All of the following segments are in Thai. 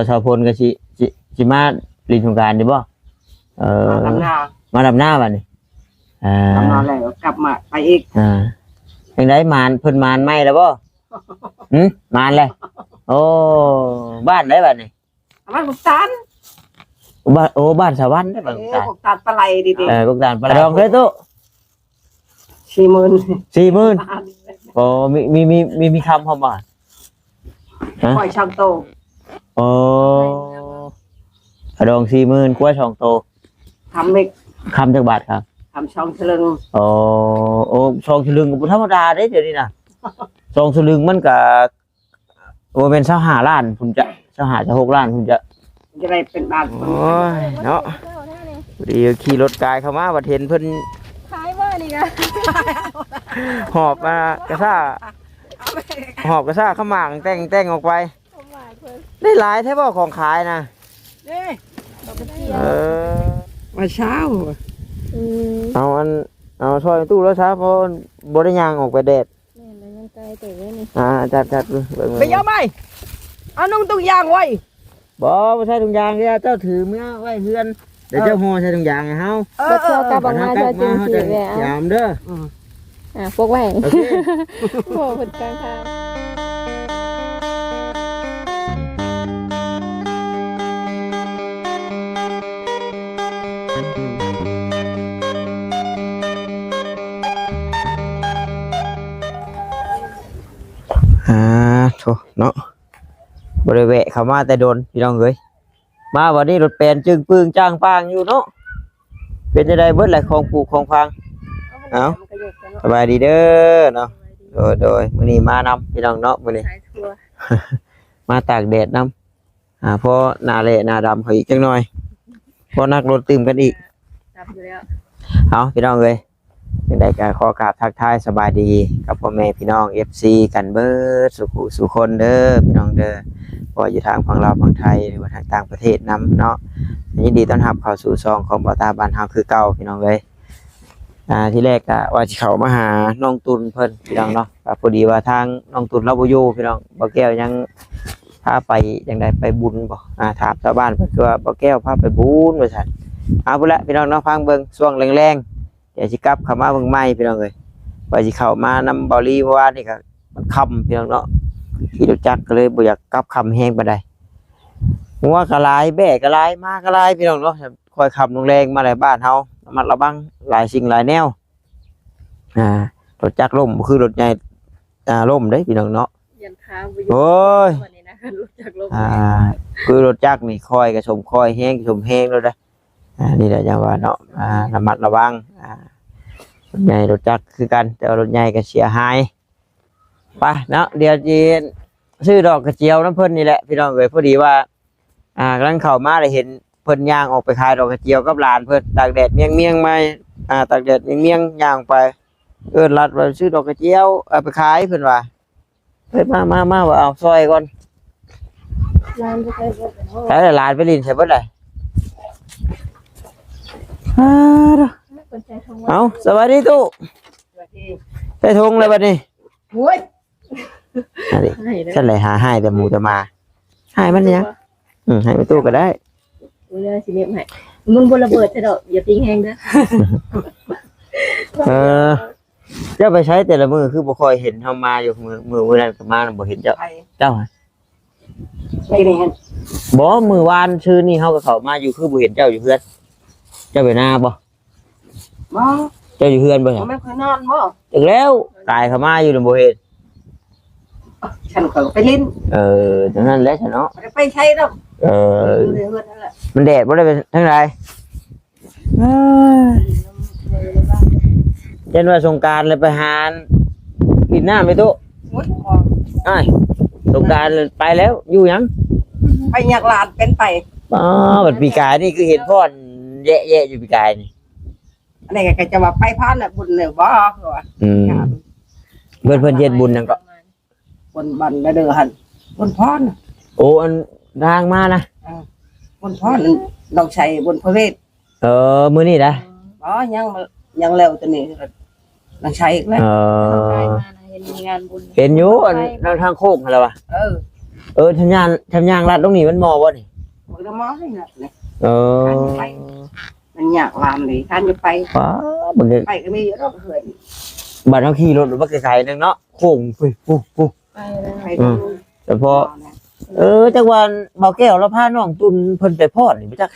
ชาวพลก็สิมาลินสงกรานต์อยู่บ่มาดำหน้าบัดนี้ดำนาแล้วกลับมาไปอีกจังได๋มานเพิ่นมานไหมแล้วบ่มานเลยโอ้บ้านไหนบัดนี้บ้านกุกตานบ้านสวรรค์ได้บ้านกุกตานกุกตานปลาไหลดีกุกตานปลาดองเด้อตุ40,000โอ้มีคำพร้อมบ่ปล่อยช่องโตโอ้ปลาดอง40,000กว่าช่องโตทำเมกคำจักบาทครับทำช่องฉลึงโอ้ช่องฉลึงก็บ่ธรรมดาเด้เดี๋ยวนี้น่ะช่องฉลึงมันก็บ่แม่น25ล้านพุ่นจะ25-26ล้านพุ่นจะได้เป็นบ้านโอ้ยเนาะดีขี่รถกายเข้ามาบัดเห็นเพิ่นขายเบอร์นี่กะหอบมากระซ่าข้าวหมากแต่งออกไปได้หลายแท้บ่ของขายนะมาเช้าเอาซอยตู้แล้วช้าเพราะบ่ได้ยางออกไปแดดจัดไปเยอะไหมเอานุ่งตุ้งยางไว้บ่ใช่ถุงยางเด้อเจ้าถือเมื่อไว้เฮือนเดี๋ยวเจ้าห่อใส่ถุงยางให้เฮาบ่เจ้ากลับออกมาเจ้าจึงสิแหวะยามเด้อพวกไว้โอเคโหเพิ่นกลางทางโธ่เนาะบ่ได้แวะเข้ามาแต่โดนพี่น้องเอ้ยมาวันนี้รถแปลนจึงปึ้งจ้างปางอยู่เนาะเป็นจังได๋เบิดหลายของปลูกของพังเอ้าสบายดีเด้อเนาะโดยมื้อนี้มานำพี่น้องเนาะมื้อนี้มาตากแดดนำพอหน้าเละหน้าดำเขาอีกจังหน่อยพอนักรถตื่มกันอีกเอาพี่น้องเอ้ยจังได๋ก็ขอกราบทักทายสบายดีกับพ่อแม่พี่น้อง FC กันเบิดสุขคนเด้อพี่น้องเด้อบ่อยู่ทางฝั่งลาวฝั่งไทยหรือว่าทางต่างประเทศนำเนาะยินดีต้อนรับเข้าสู่ช่องของบ่ตาบ้านเฮาคือเก่าพี่น้องเอ้ยที่แรกก็ว่าสิเข้ามาหาน้องตุลเพิ่นพี่น้องเนาะก็พอดีว่าทางน้องตุลเราบ่อยู่พี่น้องบ่แก้วยังพาไปจังได๋ไปบุญบ่ถามชาวบ้านเพิ่นคือว่าบ่แก้วพาไปบุญว่าซั่นเอาพุ่นละพี่น้องเนาะฟังเบิ่งช่วงแรงๆเดี๋ยวสิกลับเข้ามาเบิ่งใหม่พี่น้องเอ้ยว่าสิเข้ามานำเบาลีเพราะว่านี่ก็มันค่ำพี่น้องเนาะขี่รถจักรก็เลยบ่อยากกลับค่ำแฮงปานใดงัวก็หลายแบะก็หลายม้าก็หลายพี่น้องเนาะค่อยขับแรงๆมาหลายบ้านเฮาระมัดระวังหลายสิ่งหลายแนวรถจักรล่มคือรถใหญ่ล่มเด้พี่น้องเนาะยันค้าโอ้ยวันนี้นะรถจักรล่มคือรถจักรนี่ค่อยก็ชมค่อยแฮงชมแฮงแล้วเด้นี่แหละจังว่าเนาะระมัดระวังรถใหญ่รถจักรคือกันแต่รถใหญ่ก็เสียหายไปเนาะเดี๋ยวจีซื้อดอกกระเจียวน้ำเพิ่นนี่แหละพี่น้องเอ้ยพอดีว่ากำลังเข้ามาได้เห็นเพิ่นย่างออกไปขายดอกกระเจียวกับหลานเพิ่นตากแดดเมียงๆมาตากแดดเมียงย่างไปลัดไปซื้อดอกกระเจียวเอาไปขายเพิ่นว่าเพิ่นมาว่าเอาซอยก่อนร้านไปเบิดแล้วหลานไปลินใช่เบิดเลยเอาสวัสดีตู้ใส่ถุงเลยบัดนี้โอ้ยฉันเลยหาให้แต่หมูจะมาให้มันยังให้ไปตู้ก็ได้เรื่องสิเนียมให้มึงบนระเบิดจะดอกอย่าติ้งแห้งเด้อเจ้าไปใช้แต่ละมือคือบ่ค่อยเห็นเฮามาอยู่มือนั้นก็มาบ่เห็นเจ้าไปนี่เห็นบ่มือวานชื่อนี่เฮาก็เข้ามาอยู่คือบ่เห็นเจ้าอยู่เพื่อนเจ้าไปหน้าบ่เจ้าอยู่เพื่อนบ่ไม่เคยนอนบ่จังแล้วตายเข้ามาอยู่นำบ่เห็นฉันก็ไปลิ้นจังนั้นแหละฉันเนาะไปใช้ดอกมันแดดบ่ได้ไปทางใดเช่นว่าสงกรานต์เลยไปหากินน้ำไปตู้สงกรานต์ไปแล้วอยู่ยังไปอยากหลานเป็นไปบัดปีกายนี่คือเห็นพ่อนแย่ๆอยู่ปีกายนี่อันนี้ก็จะว่าไปพานน่ะบุญแล้วบ่ว่าเพิ่นเฮ็ดบุญนั่นก็บนบันได้เด้อหั่นบนพรโอ้อันทางมานะบนพรดอกชัยบนพระเวทมื้อนี้นะอ๋อยังแล้วตัวนี้ดอกชัยอีกแล้วเห็นมีงานบุญเห็นอยู่อันทางโค้งหั่นล่ะว่ะ ทำยางลัดตรงนี้มันมอบ่นี่ มันก็มอให้น่ะนี่ เออ มันอยากลามเลยท่านจะไป ว้าบ่ได้ ไปก็มีเยอะเราเหิน บัดเฮาขี่รถบ่ไกลๆนึงเนาะโค้งปุ๊บ ไปแล้ว ไปดู แต่พอจังหวะเบาแก้วแล้วพาน้องตุนเพิ่นไปพอดนี่บ่จัก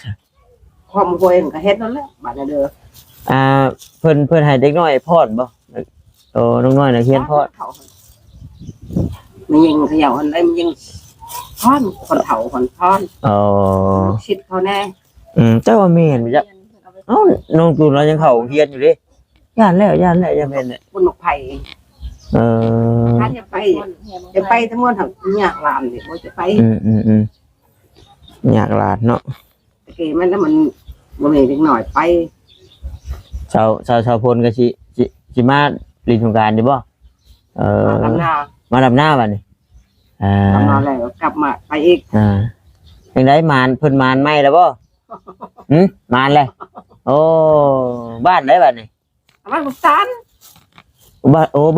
ความรวยมันก็เฮ็ดนั่นแหละบาดเด้อ เพิ่นให้เด็กน้อยพอดบ่โอ้น้องน้อยน่ะเฮียนพอด มันยิงเขย่าคนได้มันยิงพอนคนเฒ่าคนพอน อ๋อ ชิดเขาแน่ เจ้าว่าแม่นบ่จักเอ้าน้องตุนเรายังเข้าเฮียนอยู่เด้ย่านแล้วอย่าแม่นเนี่ย บนนกไผ่ เออ ท่านจะไปทั้งหมดทั้งอยากลามเนี่ยว่าจะไป อยากลาดเนาะ ตะกี้มันแล้วมันบ่มีเล็กหน่อยไป ชาวพลก็สิมาลินสงกรานต์ดิบ่ลำนา มาดำหน้าบัดนี้ลำนาแล้วกลับมาไปอีก จังได๋มานเพิ่นมานใหม่แล้วบ่มานเลยโอ้บ้านไหนบัดนี้ บ้านกุกตาน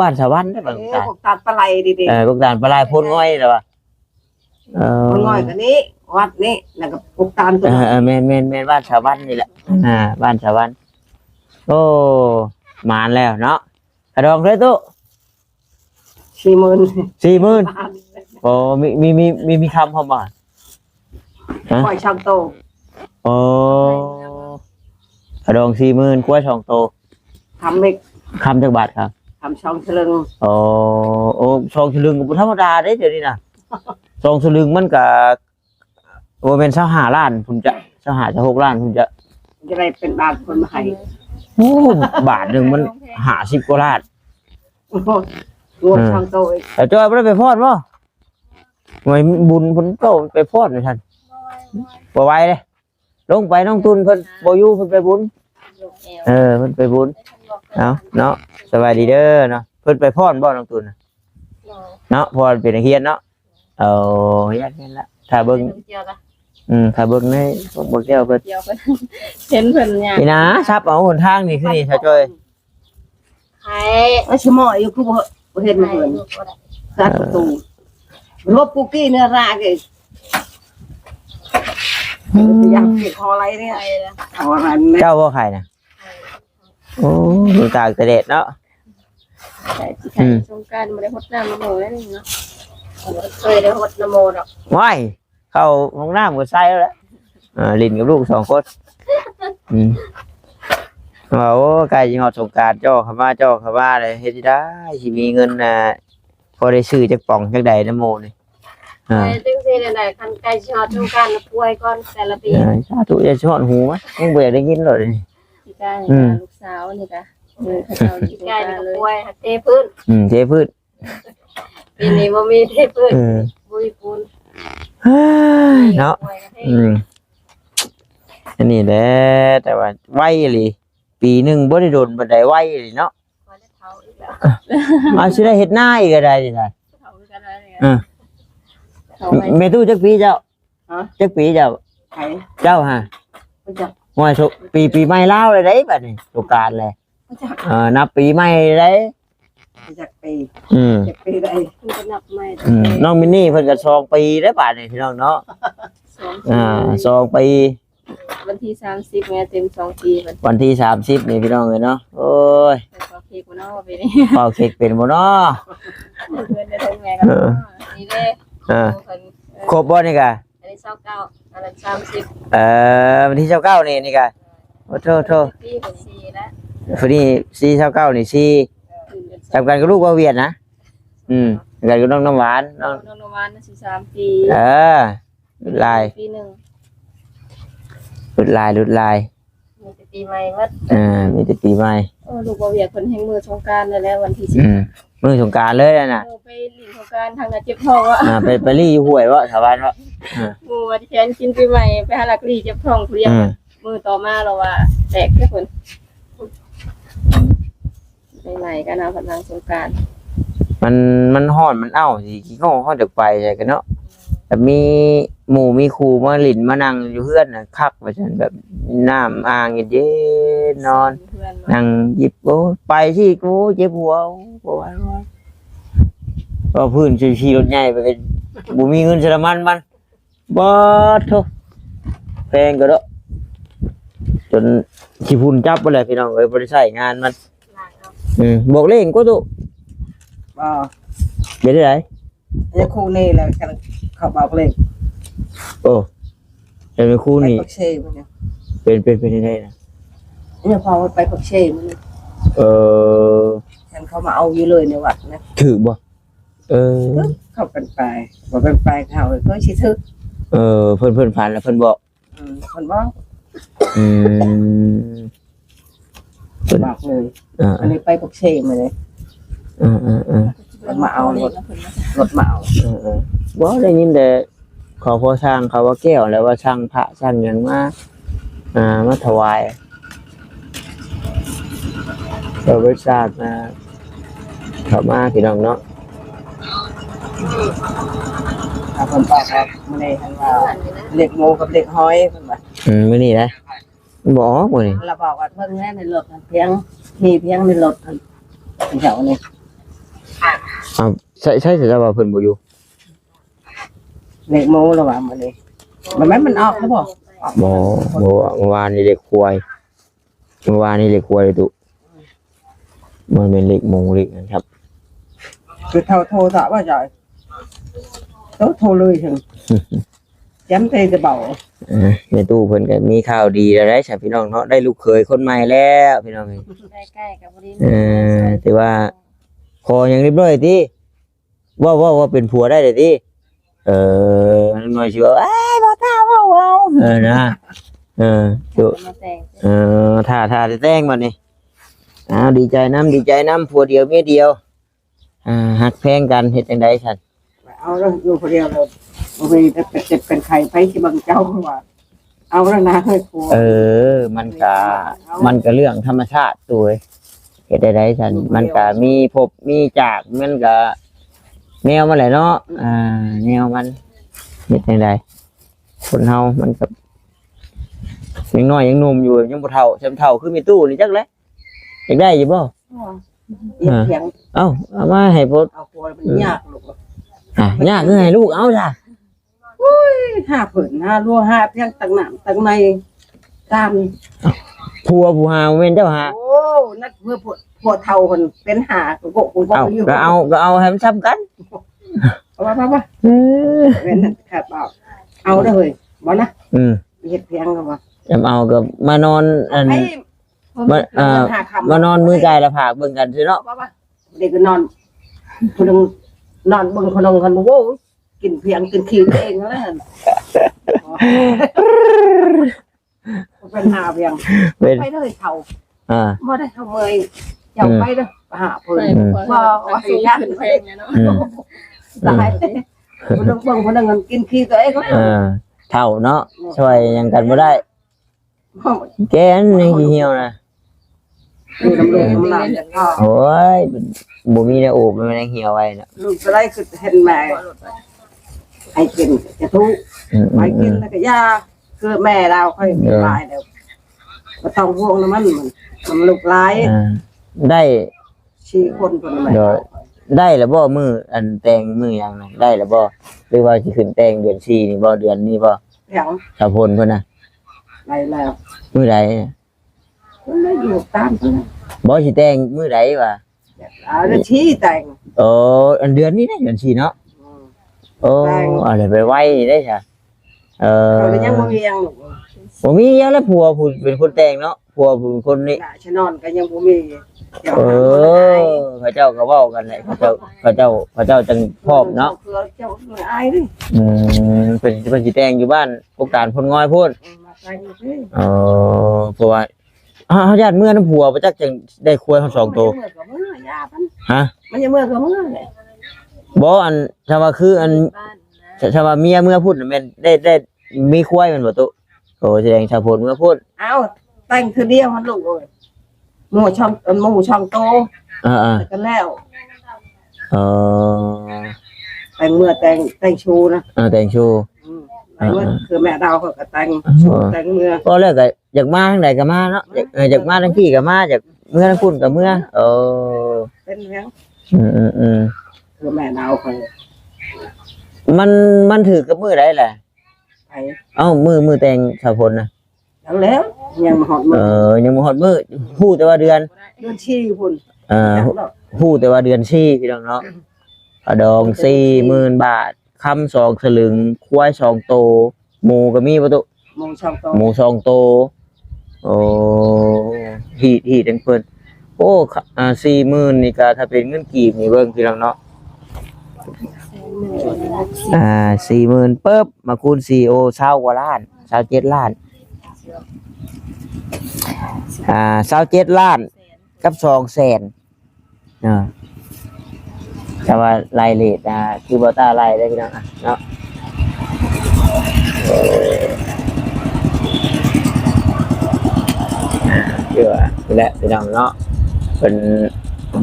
บ้านสวรรค์ได้บ้านกุกตาล กุกตานปลาไหลดี กุกตาลปลายพ่นง่อยแล้วว่ะ คนง่อยกันนี้วัดนี้แล้วก็กุกตานตัว แม่นบ้านสวรรค์นี่แหละบ้านสวรรค์โอ้มานแล้วเนาะกระดองเท่าตู้ 40,000โอ้มีคำพร้อมบ่ ปล่อยช่างโต โอ้กระดอง40,000กล้วย2โต ทำเล็ก คำจักบาทครับ ทำช่องฉลึง โอ้2สลึงก็บ่ธรรมดาเด้เดี๋ยวนี้น่ะ2สลึงมันก็บ่แม่น25ล้านพุ่นจะ25จะ6ล้านพุ่นจะ จะได้เป็นบาทคนมาให้ โอ้บาทหนึ่งมัน50กว่าล้าน รวมช่างโตอีก แต่จอยบ่ได้ไปพอดบ่หน่วยบุญเพิ่นโตไปพอดเลยท่านบ่ไหวเลยลงไปน้องตุนเพิ่นบ่อยู่เพิ่นไปบุญเพิ่นไปบุญเนาะสบายดีเด้อเนาะเพิ่นไปพอดบ่น้องตุนเนาะพอเป็นนักเรียนเนาะเรียนละถ้าเบิ่งถ้าเบิ่งในบ่แก้วเพิ่น เห็นเพิ่นเนี่ย นี่นะซับเอาหนทางนี่คือนี่ถ้าจอย ใคร ไอ้ชิมอยอยู่คือบ่เห็นมาเหินกัดประตูรบปุกกี้เนื้อรากเลยอยากเก็บคออะไรเนี่ยเอาอะไรเนี่ย เจ้าบ่ใครน่ะโอ้ดูตากแต่เด็ดเนาะ แต่ที่ใครสงการบ่ได้ฮดน้ำน้ำโมแล้วนี่เนาะเคยได้ฮดน้ำโมดอก ว้ายเข้าห้องน้ำก็ใส่แล้วแหละลินกับลูก2คนว่าโอ้ใกล้สิฮอดสงกรานต์เจ้าเข้ามาเลยเฮ็ดได้สิมีเงินพอได้ซื้อจักป่องจักใดน้ำโมนี่จังซี่ได้คันใกล้ชอดสงการป่วยก่อนแต่ละปี สาธุอย่าชอนหูมั้ยยังบ่อยากได้ยินเลย ที่ใกล้ลูกสาวนี่ก็เขาที่ใกล้นี่ป่วยเทพื้น เทพื้น ปีนี้บ่มีเทพื้นบ่มีปูน เนาะอันนี้แหละแต่ว่าไวอีหลีปีหนึงบ่ได้โดนบันไดไวอีหลีเนาะ ว่าจะเฒ่าอีกแล้ว มาสิได้เฮ็ดหน้าอีกก็ได้นี่ล่ะ เฒ่าคือกันแล้วเนี่ย แม่ตู้จักปีเจ้าจักปีเจ้า ใคร เจ้าฮะ ไม่จับ ว่าปีใหม่ลาวเลยได้บัดนี้สงกรานต์เลย ไม่จับ นับปีใหม่ได้ ไม่จับปี จั กปีได้ มันก็นับใหม่ น้องมินนี่เพิ่นก็2ปีได้บัดนี้พี่น้องเนาะ2ปี วันที่30แม่เต็ม2 ปีมัน วันที่30นี่พี่น้องเอ้ยเนาะโอ้ย ไปขอเค้กบ่เนาะปีนี้ เป่าเค้กเป็นบ่เนาะ เพื่อนได้ทั้งแม่กันนี่เด้ครบบ่นี่กะ อันนี้29อันนั้น30วันที่29นี่กะโอ้โทษ ปีเป็น4แล้ว วันนี้429นี่4จำกันกับลูกว่าเวียดนะกันกับน้องน้ำหวานน้อง น้ำหวานน่ะสิ3 ปีรุ่นลาย ปีนึง รุ่นลาย มีแต่ปีใหม่หมด มีแต่ปีใหม่ ลูกบ่เวียกเพิ่นแห่งมือสงกรานต์แล้ววันที่10มื้อสงกรานต์เลยน่ะ ไปเล่นสงกรานต์ทางน่ะเจ็บท้องว่ะ ไปรี่อยู่ห้วยบ่ชาวบ้านบ่ หมู่ว่าที่แทนกินปีใหม่ไปหาลักลี่เจ็บท้องผู้เลี้ยงมือต่อมาแล้วว่าแตกแค่เพิ่นใหม่ๆกันเอาพลังสงกรานต์ มันฮ้อนมันเอ้าสิขี้งอเฮาจะไปใช่กันเนาะแต่มีหมู่มีครูมาหลินมานั่งอยู่เฮือนน่ะคักว่าซั่นแบบน้ำอ่างเย็นๆนอนนั่งหยิบโอ้ไปที่กูเจ็บหัวบ่ไหวว่าพื้นขี่รถใหญ่ไป บ่มีเงินใช้น้ำมันมันบ่โธ่แพงก็เด้อจนขี้พุ่นจับบ่แล้วพี่น้องเอ้ยบ่ได้ใช้งานมันบอกเลขก็ตุ บ่ เป็นได้ได เนี่ยคู่นี่แหละกันเขาบอกเลย โอ้เป็นคู่ ไป นี่ ปักเช่มันเนี่ย เป็นได้นะ เนี่ยพอไปปักเช่มันเนี่ย เออ ฉันเขามาเอาอยู่เลยในวัดนะ ถือบ่เออ เขาเป็นไปบอกเป็นไปเขาก็ชิทึก เพิ่นฝันแล้วเพิ่นบอก คนบอก อืม บอกเลย อ่า อันนี้ไปปักเช่มาเลย มันมาเอารถมาเอา บ่ได้ยินแต่ขอพ่อช่างเขาว่าแก้วแล้วว่าช่างพระช่างหยังมาถวายเราบริษัทมาเข้ามาพี่น้องเนาะ ถ้าคนบอกครับมันในทางว่าเล็กโมกับเล็กห้อยคนบอก มื้อนี้นะมันบ่ออกบ่นี่ เราบอกว่าเพิ่งแค่ในรถเพียงมีเพียงในรถแถวนี้ อ้าวใช่แต่ว่าเพิ่นบ่อยู่ เล็กโมเราว่ามันเลยมันออกแล้วบอก บ่เมื่อวานนี่เด็กควายเมื่อวานนี่เด็กควายตุมันเป็นเล็กมงเล็กนะครับ คือโทรสอบว่าจ่อยโทรเลยถึงย้ำเตจะเบา ในตู้เพิ่นก็มีข่าวดีแล้วได้ใช่พี่น้องเนาะได้ลูกเขยคนใหม่แล้วพี่น้องเอ้ย ใกล้ๆกับบริ แต่ว่าขออย่างเรียบร้อยติว่าเป็นผัวได้เลยติหน่อยสิว่าเอ้ยบ่กล้าเว้านะจุ มาแต่ง ถ้าจะแต่งบัดนี้ดีใจน้ำผัวเดียวเมียเดียวฮักแพงกันเฮ็ดจังได๋ซั่น เอาแล้วอยู่คนเดียวเลยบางทีเป็นใครไปที่บางเจ้าว่าเอาแล้วนะเฮ้ยครู มันก็เรื่องธรรมชาติตัวเฮ็ดได้ซั่นมันก็มีพบมีจากมันก็แนวมันแหละเนาะแนวมันเฮ็ดจังได๋คนเฮามันก็ยังน้อยยังหนุ่มอยู่ยังบ่เฒ่าจำเฒ่าคือมีตู้นี่จักแหละอยากได้อยู่บ่ เพียง เอามาให้พด เอาครัวมันยากลูก ยากคือให้ลูกเอาจ้ะ 5 ผืน5รั่ว5เพียงตั้งหนามตั้งในตาม ผัวผู้หาแม่นเจ้าหา โอ้นัดเพื่อพวเท่าคนเป็นหากูบอกอยู่ ก็เอาให้มันซ้ำกัน ว่าเว้นขาดเปล่าเอาได้เลยบ่นะเฮ็ดเพียงก็บ่ จำเอาก็มานอนมานอนมือใจละผากเบิ่งกันซิเนาะ เด็กก็นอนคนนึงนอนเบิ่งคนนึงคนบ่โว้กินเพียงกินขี้ตัวเองแล้วเป็นหาเพียงไปเลยเท่าบ่ได้เท่าเมยอย่าไปเด้อหาเพิ่น ว่าสูงขึ้นเพลงเนาะ ตายคนนึงเบิ่งคนนึงกินขี้ตัวเองแล้ว เท่าเนาะช่วยยังกันบ่ได้แกนนี่เหี่ยวนะ น้ำลงน้ำลาย โอ้ยบ่มีแนวโอบมันยังเหี่ยวไว้น่ะ ลูกจะได้คือเห็นแม่ให้กินจะทุกไปกินแล้วก็ยาคือแม่เราค่อยมีลายแล้วมาต้องห่วงน้ำมันลูกลาย ได้ 4 คนคนแม่ ได้แล้วบ่มืออันแต่งมือยังน่ะได้แล้วบ่หรือว่าสิขึ้นแต่งเดือน4นี่บ่เดือนนี้บ่ เพียง ชาวพลเพิ่นน่ะ ได้แล้ว มื้อใด มันไม่อยู่ตามเพิ่น บ่สิแต่งมื้อใดวะ จะชี้แต่ง อันเดือนนี้ได้เดือน4เนาะอะไรไปไว้ได้จ้ะเรายังบ่มียัง บ่มีแล้วแหละผัวผู้เป็นคนแต่งเนาะผัวผู้เป็นคนนี้ ชนอนก็ยังบ่มี เขาเจ้าก็เว้ากันแหละเขาเจ้าจังพร้อมเนาะ เจ้าอายดิ เป็นสิแต่งอยู่บ้านพวกการพลงอยพูด มาแต่งสิ เพราะว่าญาติเมื่อน้ำผัวบ่จักจังได้ควายเฮา2ตัวฮะ มันยังเมื่อก็เมื่อเลย บ่อันถ้าว่าคืออัน บ้านนะ ถ้าว่าเมียเมื่อพูดแม่นได้มีควายมันบ่ตุแสดงชาวพลเมื่อพูด เอาแต่งคือเดียวมันลูกเอ้ยหมู่ช่องโตกันแล้ว แต่งเมื่อแต่งชูนะ แต่งชู แต่งเมื่อคือแม่ดาวเขาก็แต่งชูแต่งเมื่อ ก็แล้วก็อยากมาทางใดก็มาเนาะอยากมาทางพี่ก็มาอยากเมื่อทางพุ่นก็เมื่อเป็นเพียง อืมคือแม่ดาวเขา มันถือกับมือได้แหละ ไป เอ้ามือแต่งสาวพลนะ แล้วยังมาหอดมือ ยังบ่ฮอดมือฮู้แต่ว่าเดือน เดือนชี้พุ่น ฮู้แต่ว่าเดือน4พี่น้องเนาะอะดอง 40,000 บาทคำ2สลึงควาย2โตหมูก็มีบ่ตุ มองช่องโต หมู2โตโอ้ฮีดจังเพิ่นโอ้40,000นี่ก็ถ้าเป็นเงินกีบนี่เบิ่งพี่น้องเนาะ40,000ปึ๊บมาคูณ4โอ้20กว่าล้าน27ล้าน27ล้านกับ200,000แต่ว่ารายเลทคือบ่ตาไล่ได้พี่น้องเนาะเดี๋ยวนี่แหละพี่น้องเนาะเป็น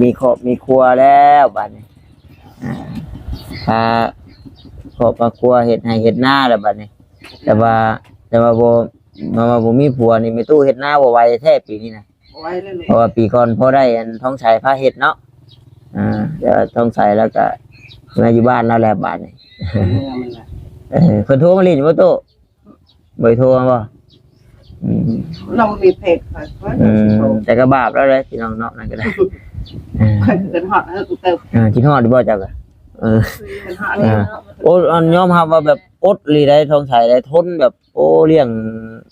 มีครอบมีครัวแล้วบัดนี้พาครอบมาครัวเฮ็ดให้เฮ็ดหน้าแล้วบัดนี้แต่ว่าบ่มีผัวนี่มีตู้เฮ็ดหน้าบ่ไหวแท้ปีนี้นะ ไว้เลย เพราะว่าปีก่อนพอได้อันท้องใช้พาเฮ็ดเนาะเดี๋ยวท้องใช้แล้วก็มาอยู่บ้านแล้วแหละบัดนี้เพิ่นโทรมาลิ้นบ่ตู้บ่โทรมาบ่ เรามีเพจค่ะ แต่ก็บาปแล้วเลยพี่น้องเนาะนั่นก็ได้ เกินหอดกูเติม กินฮอดบ่จักอ่ะ เกินหอดเลย โอ้อันยอมรับว่าแบบอดลีได้ทองไสได้ทนแบบโอ้เลี้ยง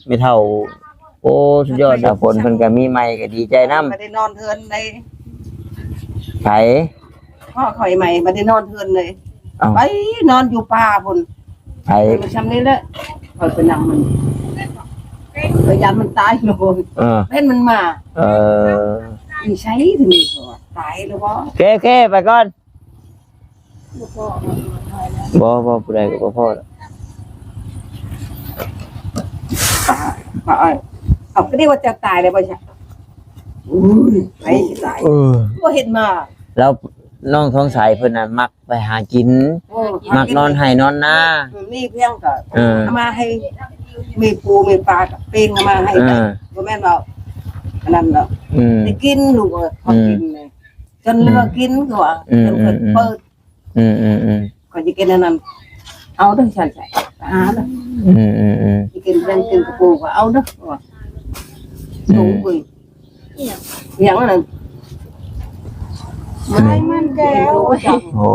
ไม่เท่าโอ้สุดยอดแต่ผลเพิ่นก็มีใหม่ก็ดีใจนำ ไม่ได้นอนเทือนใน ไผ พ่อคอยใหม่ไม่ได้นอนเทือนเลย เอ้า ไปนอนอยู่ป่าพุ่น ไผ มันช้ำนี่แหละคอยไปนำมันพยายามมันตายเลย เล่นมันมา มีใช้ถึงตายหรือเปล่า โอเคไปก่อนบ่ผู้ใดก็บ่พอแล้ว ป่าเอาก็เรียกว่าจะตายเลยป่ะใช่อุ้ยไปตายก็เห็นมา แล้วน้องทองใสเพิ่นน่ะมักไปหากินมักนอนให้นอนนา มีเพียงก็เอามาให้มีปูมีปลากับปิ้งเอามาให้บ่แม่นเราอันนั้นเนาะได้กินลูกพอกินเลยจนเลือกกินก็ว่าจนเปิดก็จะกินอันนั้นเอาเด้อฉันใส่หาเด้อจะกินยังกินกับปูก็เอาเด้อว่าสูงคุยอย่างนั้นไม่มันแก้ว โอ้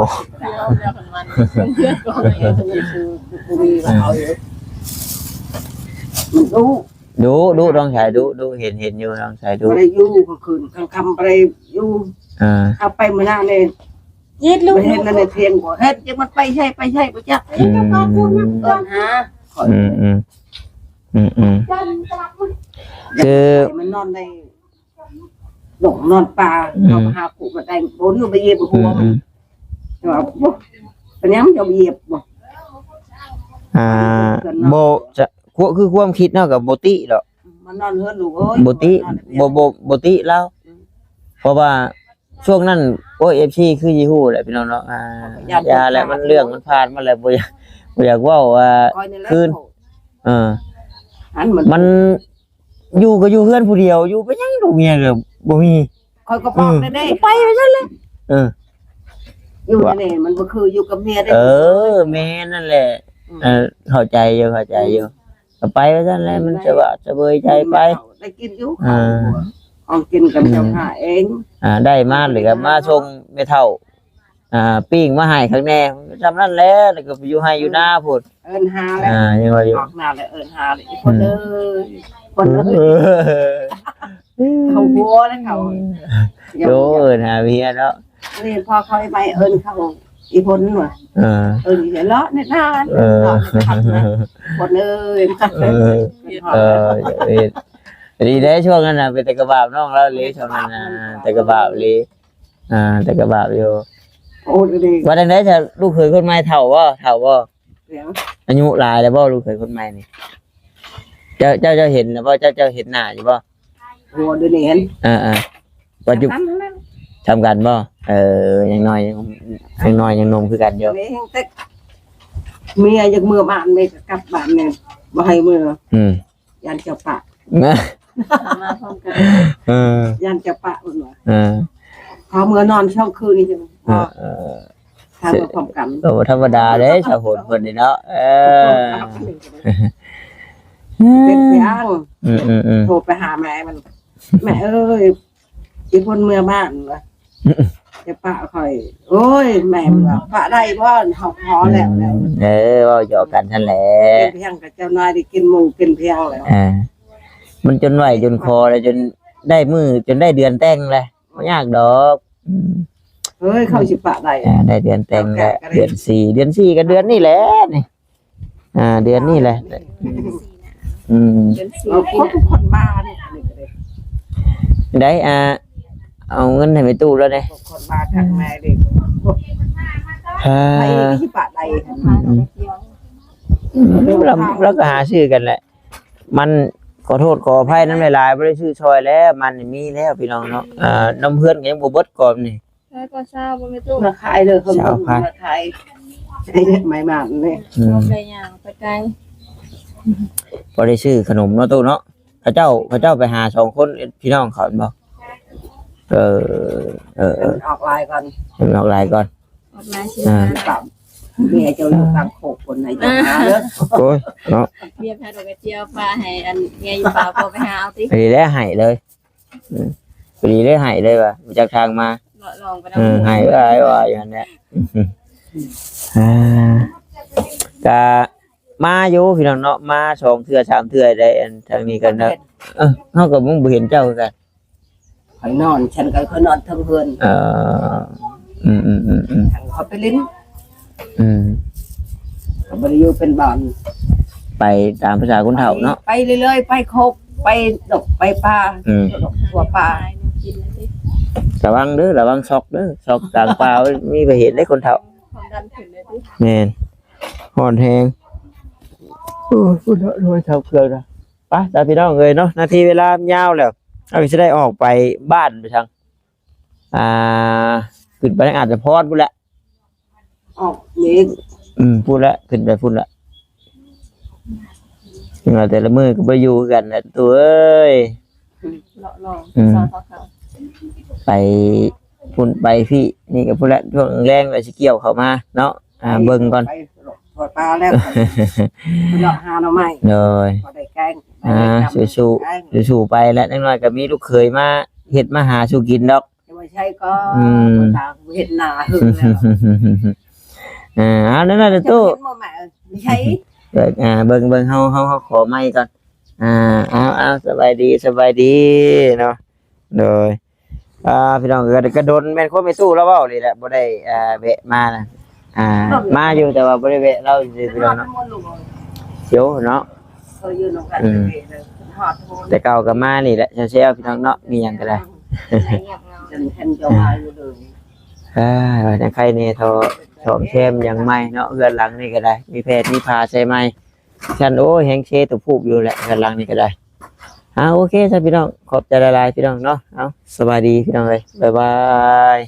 มันรู้ ดูทองใสดูเห็นอยู่ทองใสดู อะไรอยู่กลางคืนกลางค่ำอะไรอยู่เอาไปมื้อหน้าเนี่ย เย็ดลูก เห็นนั่นในเพียงบ่เฮ็ดจะมันไปใช่บ่จักเอิ้นหา คือ มันนอนในหลงนอนป่าเอาหาcụมาแต่งบนอยู่ไปเหยียบหัวมันว่าบ่เป็นหยังจะเหยียบบ่ โบจะคือความคิดเนาะกับโบติหรอก มันนอนเฮือนลูกเอ้ย โบติโบติแล้วเพราะว่าช่วงนั้นโอ้ FC คือยี่ฮู้แหละพี่น้องเนาะยาแล้วมันเรื่องมันผ่านมาแล้วบ่อยากเว้าว่าคืนมันอยู่ก็อยู่เฮือนผู้เดียวอยู่ไปยังลูกเมียก็บ่มี คอยก็บอกได้ไปซั่นแหละอยู่นี่มันบ่คืออยู่กับเมียได้ แม่นั่นแหละเข้าใจอยู่ก็ไปว่าซั่นแหละมันจะเบยใจไป ได้กินอยู่เอากินกับเจ้าข้าเอง ได้มาหรือมาส่งไม่เท่าปิ้งมาให้ข้างแน่จำนั่นแหละแล้วก็ไปอยู่ให้อยู่หน้าพุ่น เอิ้นหาแล้ว ยังว่าอยู่ ออกหน้าแล้วเอิ้นหาเลยคนเด้อเขาบัวแล้วเขา โดนหาเมียเนาะ เรียนพอเขาไปเอิ้นเขาอีพ้นว่ะเดี๋ยวเลาะในหน้าคนเอ้ย ดีได้ช่วงนั้นน่ะเป็นแต่กระบาบน้องแล้วเลยช่วงนั้นแต่กระบาบเลยแต่กระบาบอยู่ โอ้ดี ว่าจังได๋จะลูกเขยคนใหม่เฒ่าบ่อายุหลายแล้วบ่ลูกเขยคนใหม่นี่เจ้าเห็นนะบ่เจ้าเห็นหน้าอยู่บ่ หัวเดี๋ยวนี้เห็น ปัจจุบันทำกันบ่ยังน้อยยังนมคือกันอยู่ เมียยังมือบ้านเมียกลับบ้านเนี่ยบ่ให้มือยันเจ้าปะ มาพร้อมกัน ยันเจ้าปะเพิ่นว่าเขาเมื่อนอนช่องคืนนี่จัง ทำมาพร้อมกัน โอ้ธรรมดาเด้ชาวโหนเพิ่นนี่เนาะเป็นเพียง อืม โทรไปหาแม่มัน แม่เอ้ยอีพนเมื่อบ้านวะจะปะคอย โอ้ยแม่มันว่าปะได้บ่หอกหอแล้ว เว้าหยอกกันนั่นแหละ เป็นเพียงกับเจ้านายได้กินหมูกินเพียงแล้ว มันจนไหวจนคอแล้วจนได้มือจนได้เดือนแต่งเลยบ่ยากดอกเฮ้ยเขาสิปะได้ ได้เดือนแต่งแล้วเดือน4ก็เดือนนี้แหละนี่เดือนนี้แหละเดือน เอา 4ปี ทุกคนบ้านนี่ ได้เอาเงินให้ไปตู้แล้วเด้ ทุกคนบ้านทางแม่เด็กไปที่ปะได้ แล้วก็หาชื่อกันแหละมันขอโทษขออภัยน้ำลายๆบ่ได้ชื่อซอยแล้วมันมีแล้วพี่น้องเนาะน้ำเพื่อนก็ยังบ่เบิดก่อนนี่ แล้วก็เช้าบ่แม่ตู้ มาขายเลยคนมาขายไอ้ไม้บานนี่ บ่ได้ย่างไปไกล บ่ได้ชื่อขนมเนาะตู้เนาะพระเจ้าไปหา2คนพี่น้องเขาบ่ออกลายก่อน ออกลายก่อน ออกมาสิ กับเมียเจ้าอยู่กลางโขกคนไหนจะหาเด้อ โอ้ยเนาะ เบียร์พาดอกกระเจียวปลาให้อันเมียอยู่ป่าพอไปหาเอาติ พอดีได้ให้เลยพอดีได้ให้เลยว่ะจากทางมา ลองไปนำ ให้ว่าอย่างนั้นแหละก็มาอยู่พี่น้องเนาะมา2เทื่อ3เทื่อได้ทางนี้กันเนาะเฮาก็มึงบ่เห็นเจ้าคือกัน ข่อยนอนฉันก็ข่อยนอนทั้งเฮือนฉันเขาไปลิ้นเขาบ่ได้อยู่เป็นบ้าน ไปตามภาษาคนเฒ่าเนาะ ไปเรื่อยๆไปโคกไปดกไปปลาตัวปลา กินสิ ระวังเด้อระวังช็อกเด้อช็อกกลางป่ามีไปเห็นได้คนเฒ่า ความดันขึ้นเลยติ แม่นฮ้อนแฮงโอ้ยพูดโดยเท่าเกลือนะไปตาพี่น้องเอ้ยเนาะนาทีเวลายาวแล้วเราจะได้ออกไปบ้านไปทางขึ้นไปอาจจะพอดพูดละ ออกนี่ พูดละขึ้นไปพูดละเราแต่ละมือก็ไปอยู่กันนะตัวเอ้ย เลาะๆซอเขา ไปพุ่นไปพี่นี่ก็พูดละช่วงแรงเลยสิเกี่ยวเข้ามาเนาะเบิ่งก่อน ไปตัวปลาแล้วเลาะหาหน่อไม้ เลย พอได้แกง สู้ไปแล้วน้อยก็มีลูกเคยมาเฮ็ดมาหาสู่กินดอก ไม่ใช่ก็ตาเห็นหน้าหึงแล้ว นั่นน่ะตู้ ไม่ใช่ เบิ่งเฮาขอไม้ก่อนเอาสบายดีเนาะโดยพี่น้องก็โดนแม่นคนไม่สู้แล้วเว้านี่แหละบ่ได้แวะมานะมาอยู่แต่ว่าบ่ได้แวะเราสิพี่น้องเนาะเดี๋ยวเนาะแต่เก่าก็มานี่แหละเซลพี่น้องเนาะมีหยังก็ได้ใครเนี่ยชอมแชมอย่างไม่เนาะเรือนหลังนี่ก็ได้มีแพทย์มีพาใช่ไหมฉันโอ้แหงเชตุผูกอยู่แหละเรือนหลังนี่ก็ได้โอเคจ้ะพี่น้องขอบใจหลายๆพี่น้องเนาะสวัสดีพี่น้องเลยบ๊ายบาย